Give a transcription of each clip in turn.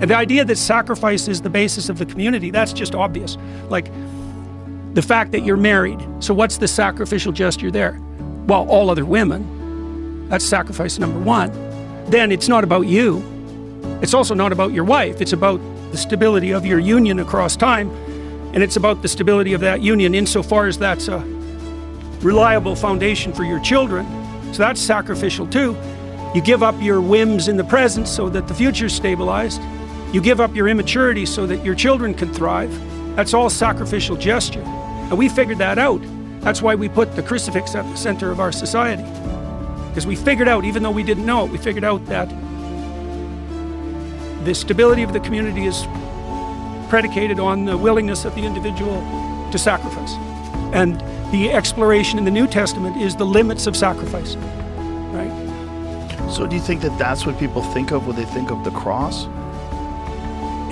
And the idea that sacrifice is the basis of the community, that's just obvious. Like the fact that you're married. So what's the sacrificial gesture there? Well, all other women. That's sacrifice number one. Then it's not about you. It's also not about your wife. It's about the stability of your union across time. And it's about the stability of that union insofar as that's a reliable foundation for your children. So that's sacrificial too. You give up your whims in the present so that the future's stabilized. You give up your immaturity so that your children can thrive. That's all sacrificial gesture. And we figured that out. That's why we put the crucifix at the center of our society. Because we figured out, even though we didn't know it, we figured out that the stability of the community is predicated on the willingness of the individual to sacrifice. And the exploration in the New Testament is the limits of sacrifice, right? So do you think that that's what people think of when they think of the cross?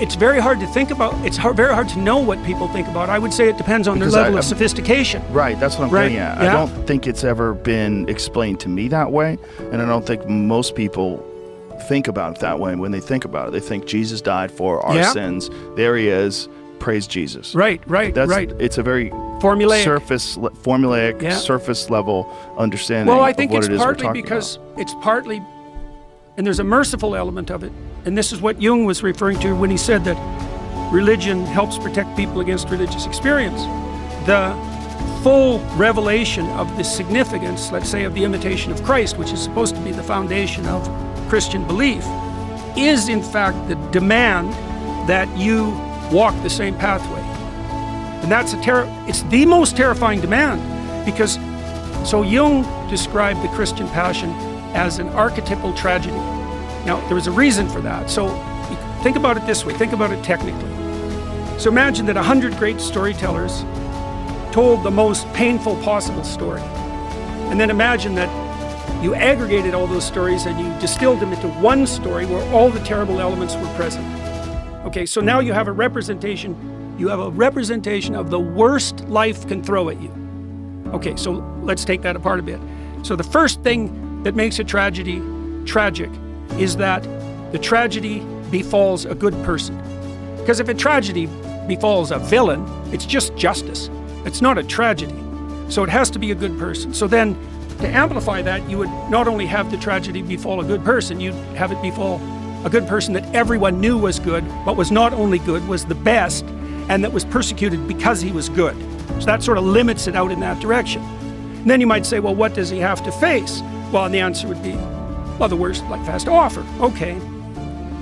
It's very hard to think about. It's very hard to know what people think about. I would say it depends on their level of sophistication. Right, that's what I'm getting at. Yeah. I don't think it's ever been explained to me that way, and I don't think most people think about it that way. When they think about it, they think Jesus died for our sins. There he is. Praise Jesus. Right. It's a very formulaic, surface level understanding. Well, I think of what it's it is partly we're talking because about. it's partly, and there's a merciful element of it. And this is what Jung was referring to when he said that religion helps protect people against religious experience. The full revelation of the significance, let's say, of the Imitation of Christ, which is supposed to be the foundation of Christian belief, is in fact the demand that you walk the same pathway. And that's it's the most terrifying demand, because so Jung described the Christian passion as an archetypal tragedy. Now, there was a reason for that. So think about it this way, think about it technically. So imagine that 100 great storytellers told the most painful possible story. And then imagine that you aggregated all those stories and you distilled them into one story where all the terrible elements were present. Okay, so now you have a representation of the worst life can throw at you. Okay, so let's take that apart a bit. So the first thing that makes a tragedy tragic is that the tragedy befalls a good person. Because if a tragedy befalls a villain, it's just justice. It's not a tragedy. So it has to be a good person. So then, to amplify that, you would not only have the tragedy befall a good person, you'd have it befall a good person that everyone knew was good, but was not only good, was the best, and that was persecuted because he was good. So that sort of limits it out in that direction. And then you might say, well, what does he have to face? Well, and the answer would be, well, the worst life has to offer. Okay,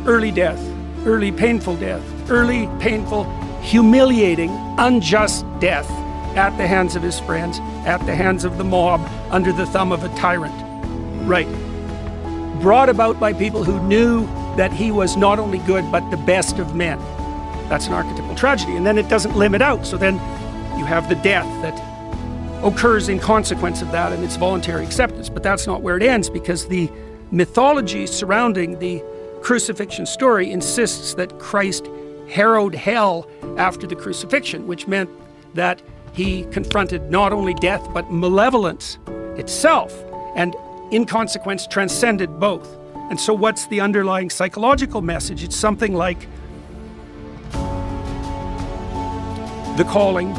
early death, early painful death, early painful, humiliating, unjust death at the hands of his friends, at the hands of the mob, under the thumb of a tyrant. Right. Brought about by people who knew that he was not only good, but the best of men. That's an archetypal tragedy. And then it doesn't limit out. So then you have the death that occurs in consequence of that, and it's voluntary acceptance. But that's not where it ends, because the mythology surrounding the crucifixion story insists that Christ harrowed hell after the crucifixion, which meant that he confronted not only death, but malevolence itself, and in consequence transcended both. And so what's the underlying psychological message? It's something like the calling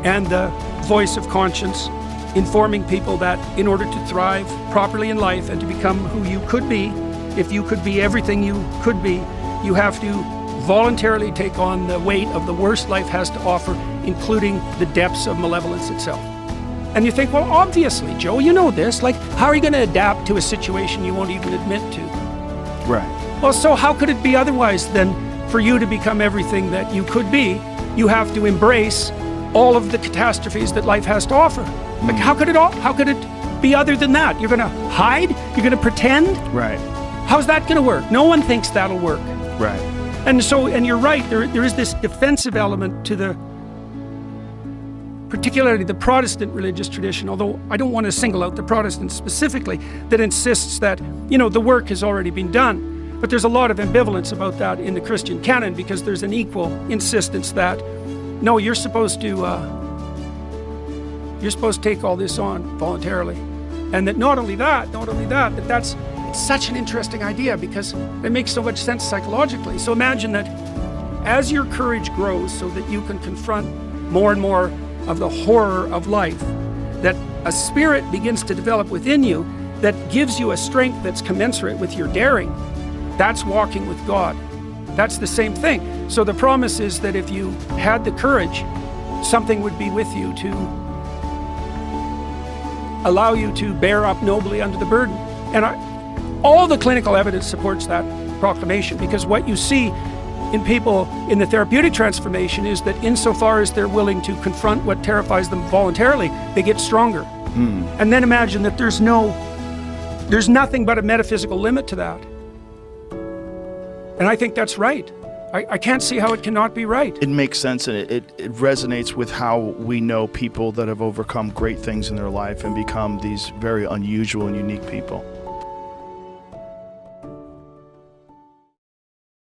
and the voice of conscience informing people that in order to thrive properly in life and to become who you could be, if you could be everything you could be, you have to voluntarily take on the weight of the worst life has to offer, including the depths of malevolence itself. And you think, well, obviously, Joe, you know this. Like, how are you going to adapt to a situation you won't even admit to? Right. Well, so how could it be otherwise than for you to become everything that you could be, you have to embrace all of the catastrophes that life has to offer? Like, how could it be other than that? You're going to hide? You're going to pretend? Right. How's that going to work? No one thinks that'll work. Right. And so, and you're right, there is this defensive element to the, particularly the Protestant religious tradition, although I don't want to single out the Protestants specifically, that insists that, you know, the work has already been done. But there's a lot of ambivalence about that in the Christian canon, because there's an equal insistence that, no, you're supposed to take all this on voluntarily. And that not only that, it's such an interesting idea because it makes so much sense psychologically. So imagine that as your courage grows so that you can confront more and more of the horror of life, that a spirit begins to develop within you that gives you a strength that's commensurate with your daring. That's walking with God. That's the same thing. So the promise is that if you had the courage, something would be with you to allow you to bear up nobly under the burden. And all the clinical evidence supports that proclamation, because what you see in people in the therapeutic transformation is that insofar as they're willing to confront what terrifies them voluntarily, they get stronger. And then imagine that there's nothing but a metaphysical limit to that. And I think that's right. I can't see how it cannot be right. It makes sense, and it resonates with how we know people that have overcome great things in their life and become these very unusual and unique people.